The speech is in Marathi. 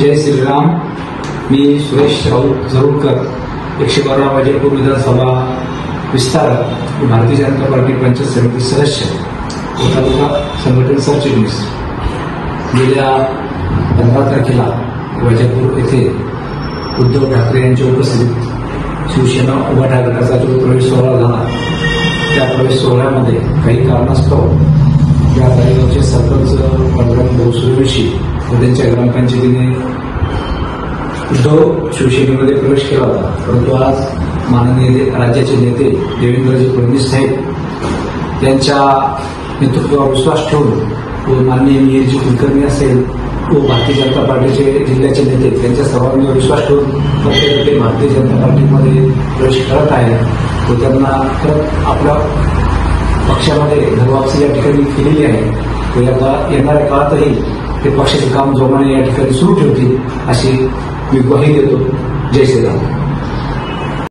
जय श्रीराम। मी सुरेश राऊत जरूरकर 112 वैजपूर विधानसभा विस्तारक, भारतीय जनता पार्टी पंचायत समिती सदस्य व तालुका संघटन सरचिटणीस। गेल्या 15 तारखेला वैजपूर येथे उद्धव ठाकरे यांच्या उपस्थितीत शिवसेना उभाटा गटाचा जो प्रवेश सोहळा झाला, त्या प्रवेश सोहळ्यामध्ये काही कारणास्तव या तालुक्याचे सरपंच पंढरपूर भाऊ सूर्यवंशी व त्यांच्या ग्रामपंचायतीने उद्धव शिवसेनेमध्ये प्रवेश केला होता। परंतु आज माननीय राज्याचे नेते देवेंद्रजी फडणवीस साहेब यांच्या नेतृत्वावर विश्वास ठेवून व माननीय मिहिरजी कुलकर्णी असेल व भारतीय जनता पार्टीचे जिल्ह्याचे नेते त्यांच्या सर्वांवर विश्वास ठेवून प्रत्येक ते भारतीय जनता पार्टीमध्ये प्रवेश करत आहे व त्यांना परत आपल्या पक्षामध्ये घरवापसी या ठिकाणी केलेली आहे व येणाऱ्या काळातही ते पक्षाचे काम जोमाने या ठिकाणी सुरू ठेवतील अशी मी ग्वाही देतो। जय श्रीराम।